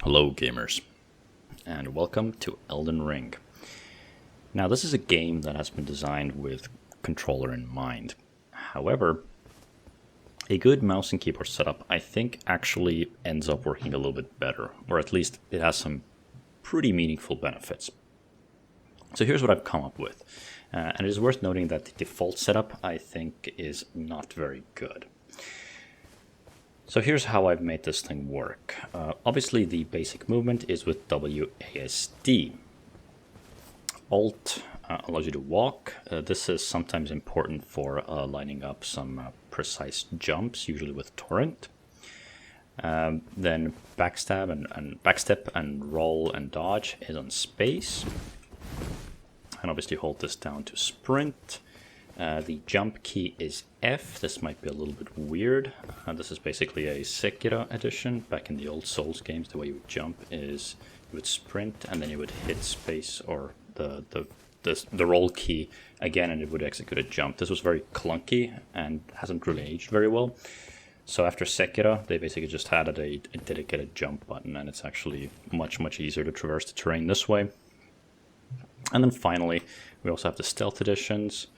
Hello gamers, and welcome to Elden Ring. Now this is a game that has been designed with controller in mind. However, a good mouse and keyboard setup I think actually ends up working a little bit better, or at least it has some pretty meaningful benefits. So here's what I've come up with, and it is worth noting that the default setup I think is not very good. So here's how I've made this thing work. Obviously the basic movement is with WASD. Alt allows you to walk. This is sometimes important for lining up some precise jumps, usually with torrent. Then backstep and roll and dodge is on space. And obviously hold this down to sprint. The jump key is F. This might be a little bit weird. This is basically a Sekiro edition. Back in the old Souls games, the way you would jump is you would sprint and then you would hit space or the roll key again and it would execute a jump. This was very clunky and hasn't really aged very well. So after Sekiro, they basically just added a dedicated jump button, and it's actually much easier to traverse the terrain this way. And then finally, we also have the stealth editions.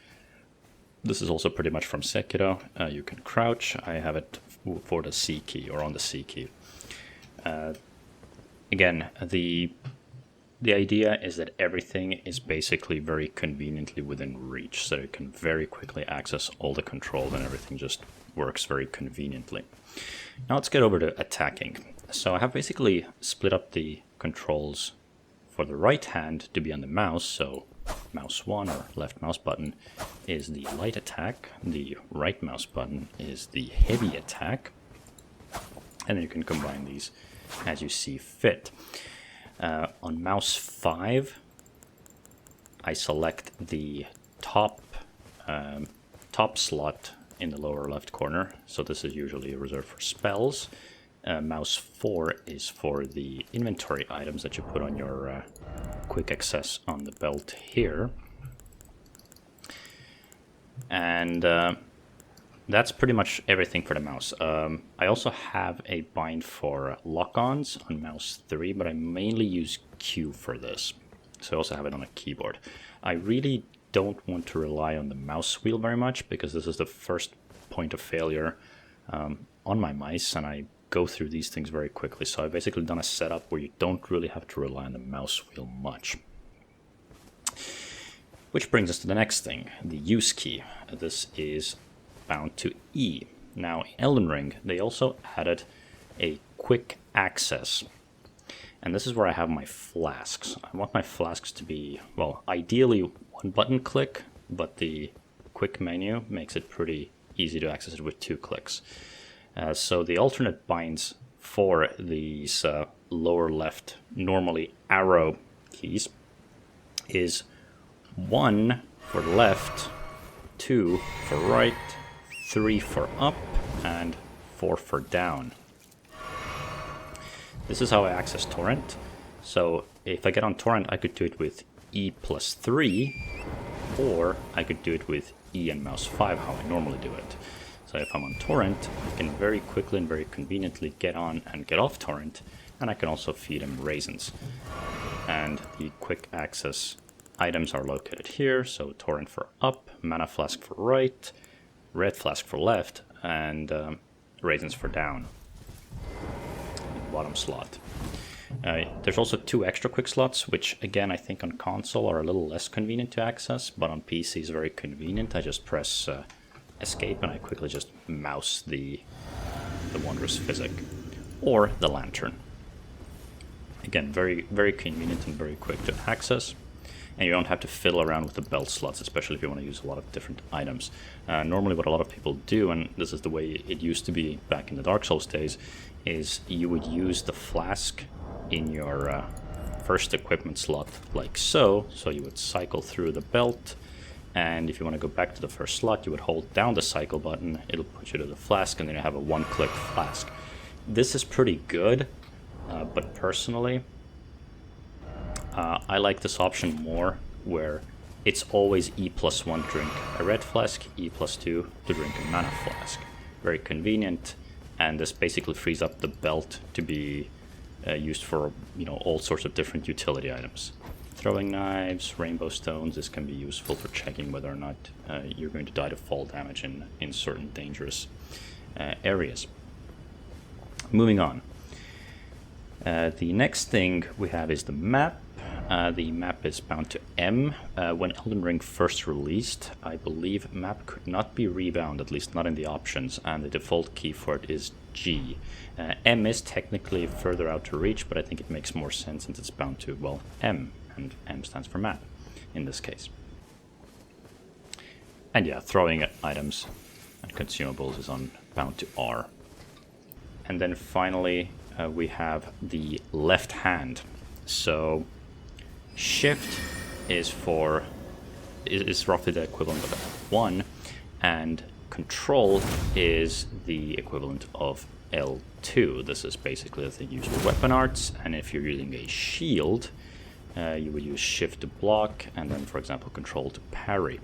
This is also pretty much from Sekiro. You can crouch. I have it for the C key, or on the C key. Again, the idea is that everything is basically very conveniently within reach, so you can very quickly access all the controls and everything just works very conveniently. Now let's get over to attacking. So I have basically split up the controls for the right hand to be on the mouse, so mouse 1 or left mouse button is the light attack, the right mouse button is the heavy attack, and then you can combine these as you see fit. On mouse 5, I select the top slot in the lower left corner, so this is usually reserved for spells. Mouse 4 is for the inventory items that you put on your quick access on the belt here. And that's pretty much everything for the mouse. I also have a bind for lock-ons on mouse 3, but I mainly use Q for this. So I also have it on a keyboard. I really don't want to rely on the mouse wheel very much, because this is the first point of failure on my mice, and I go through these things very quickly. So I've basically done a setup where you don't really have to rely on the mouse wheel much. Which brings us to the next thing, the use key. This is bound to E. Now in Elden Ring, they also added a quick access. And this is where I have my flasks. I want my flasks to be, well, ideally one button click, but the quick menu makes it pretty easy to access it with 2 clicks. So the alternate binds for these lower left, normally arrow keys, is 1 for left, 2 for right, 3 for up, and 4 for down. This is how I access torrent. So if I get on torrent, I could do it with E plus 3, or I could do it with E and mouse 5, how I normally do it. So if I'm on torrent, I can very quickly and very conveniently get on and get off torrent, and I can also feed him raisins. And the quick access items are located here, so torrent for up, mana flask for right, red flask for left, and raisins for down. Bottom slot. There's also 2 extra quick slots, which again I think on console are a little less convenient to access, but on PC is very convenient. I just press escape and I quickly just mouse the wondrous physic, or the lantern. Again, very convenient and very quick to access, and you don't have to fiddle around with the belt slots, especially if you want to use a lot of different items. Normally what a lot of people do, and this is the way it used to be back in the Dark Souls days, is you would use the flask in your first equipment slot like so you would cycle through the belt, and if you want to go back to the first slot, you would hold down the cycle button, it'll put you to the flask, and then you have a 1-click flask. This is pretty good, but personally, I like this option more, where it's always E plus 1 to drink a red flask, E plus 2 to drink a mana flask. Very convenient, and this basically frees up the belt to be used for, all sorts of different utility items. Throwing knives, rainbow stones, this can be useful for checking whether or not you're going to die to fall damage in certain dangerous areas. Moving on. The next thing we have is the map. The map is bound to M. When Elden Ring first released, I believe map could not be rebound, at least not in the options, and the default key for it is G. M is technically further out to reach, but I think it makes more sense since it's bound to, well, M, and M stands for map in this case. And yeah, throwing at items and consumables is bound to R. And then finally, we have the left hand. So shift is roughly the equivalent of F1, and control is the equivalent of L2. This is basically the thing used with weapon arts, and if you're using a shield, you would use shift to block, and then, for example, control to parry.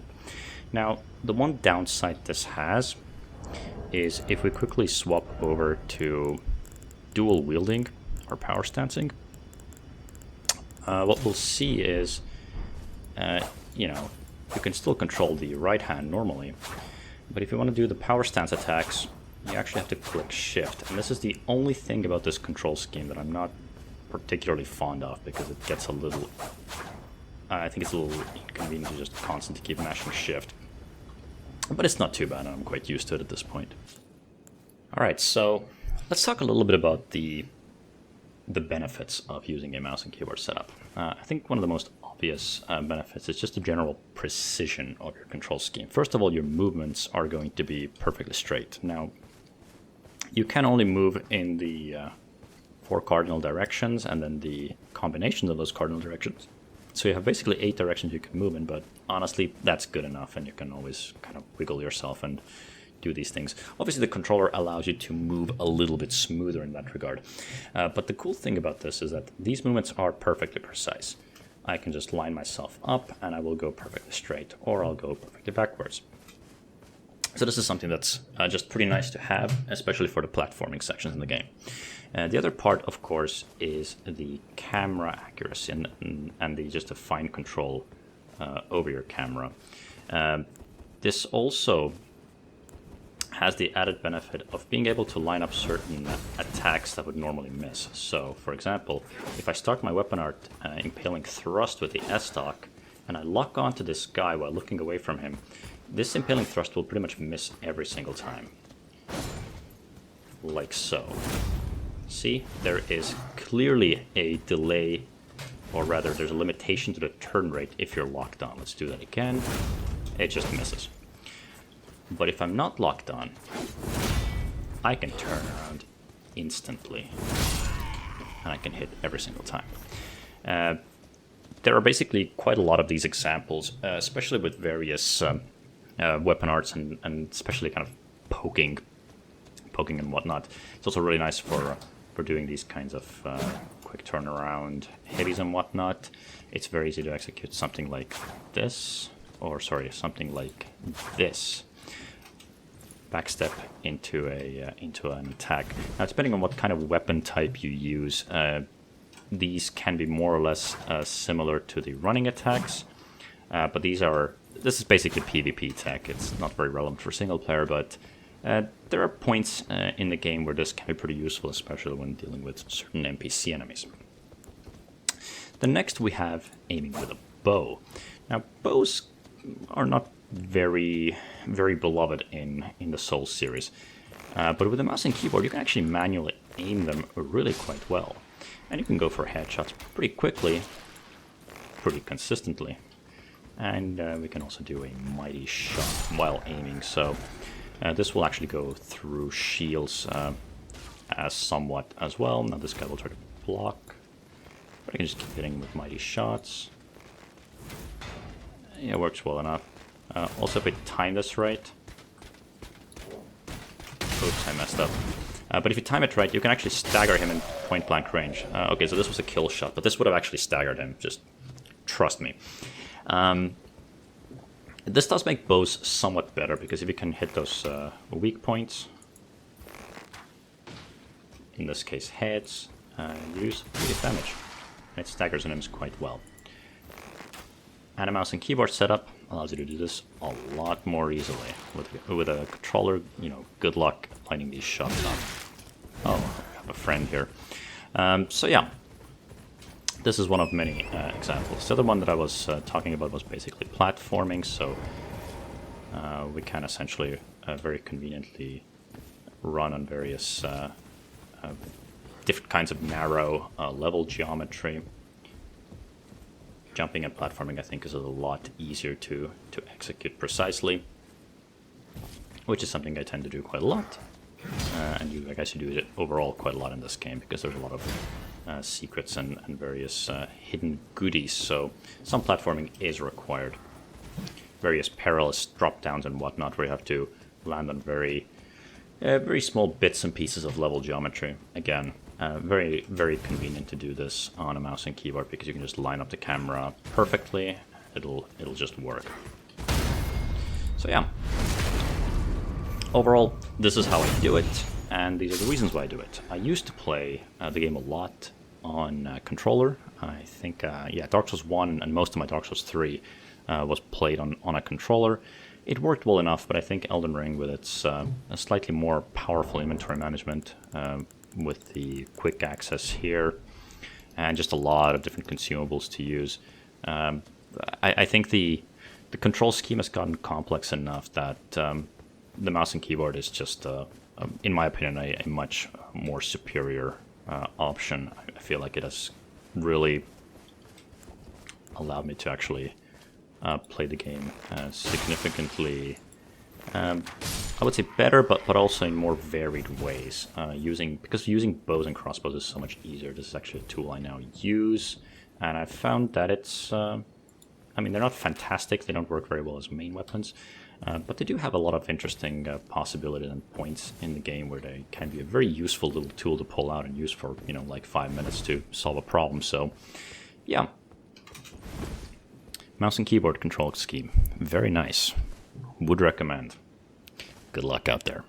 Now, the one downside this has is if we quickly swap over to dual wielding or power stancing, what we'll see is, you can still control the right hand normally, but if you want to do the power stance attacks, you actually have to click shift, and this is the only thing about this control scheme that I'm not particularly fond of, because it gets a little, I think it's a little inconvenient to just constantly keep mashing shift. But it's not too bad, and I'm quite used to it at this point. Alright, so let's talk a little bit about the benefits of using a mouse and keyboard setup. I think one of the most obvious benefits is just the general precision of your control scheme. First of all, your movements are going to be perfectly straight. Now, you can only move in the 4 cardinal directions, and then the combinations of those cardinal directions. So you have basically 8 directions you can move in, but honestly, that's good enough, and you can always kind of wiggle yourself and do these things. Obviously, the controller allows you to move a little bit smoother in that regard. But the cool thing about this is that these movements are perfectly precise. I can just line myself up, and I will go perfectly straight, or I'll go perfectly backwards. So this is something that's just pretty nice to have, especially for the platforming sections in the game. The other part, of course, is the camera accuracy and just the fine control over your camera. This also has the added benefit of being able to line up certain attacks that would normally miss. So, for example, if I start my weapon art impaling thrust with the S-stock, and I lock onto this guy while looking away from him, this impaling thrust will pretty much miss every single time. Like so. See, there is clearly a delay, or rather there's a limitation to the turn rate if you're locked on. Let's do that again. It just misses. But if I'm not locked on, I can turn around instantly, and I can hit every single time. There are basically quite a lot of these examples, especially with various weapon arts and especially kind of poking and whatnot. It's also really nice for doing these kinds of quick turnaround heavies and whatnot. It's very easy to execute something like this, or sorry, something like this. Backstep into an attack. Now, depending on what kind of weapon type you use, these can be more or less similar to the running attacks, but this is basically PvP tech. It's not very relevant for single player, but there are points in the game where this can be pretty useful, especially when dealing with certain NPC enemies. The next we have aiming with a bow. Now, bows are not very beloved in the Souls series, but with the mouse and keyboard you can actually manually aim them really quite well, and you can go for headshots pretty quickly, pretty consistently, and we can also do a mighty shot while aiming. So this will actually go through shields as somewhat as well. Now this guy will try to block, but I can just keep hitting with mighty shots. Yeah, it works well enough. Also, if I time this right... Oops, I messed up. But if you time it right, you can actually stagger him in point-blank range. Okay, so this was a kill shot, but this would have actually staggered him, just trust me. This does make bows somewhat better, because if you can hit those weak points, in this case heads, you use pretty damage. It staggers enemies quite well. And a mouse and keyboard setup allows you to do this a lot more easily. With a controller, you know, good luck lining these shots up. Oh, I have a friend here. So yeah, this is one of many examples. The other one that I was talking about was basically platforming, so we can essentially very conveniently run on various different kinds of narrow level geometry. Jumping and platforming, I think, is a lot easier to execute precisely, which is something I tend to do quite a lot. And I guess you do it overall quite a lot in this game, because there's a lot of secrets and various hidden goodies, so some platforming is required. Various perilous drop-downs and whatnot, where you have to land on very small bits and pieces of level geometry. Again, very, very convenient to do this on a mouse and keyboard, because you can just line up the camera perfectly. It'll just work. So yeah. Overall, this is how I do it, and these are the reasons why I do it. I used to play the game a lot on controller. I think, yeah, Dark Souls 1 and most of my Dark Souls 3 was played on a controller. It worked well enough, but I think Elden Ring, with its slightly more powerful inventory management, with the quick access here, and just a lot of different consumables to use, I think the control scheme has gotten complex enough that the mouse and keyboard is just, in my opinion, a much more superior option. I feel like it has really allowed me to actually play the game significantly, I would say better, but also in more varied ways. Because using bows and crossbows is so much easier. This is actually a tool I now use, and I've found that it's, I mean, they're not fantastic. They don't work very well as main weapons, but they do have a lot of interesting possibilities and points in the game where they can be a very useful little tool to pull out and use for, you know, like 5 minutes to solve a problem. So, yeah. Mouse and keyboard control scheme. Very nice. Would recommend. Good luck out there.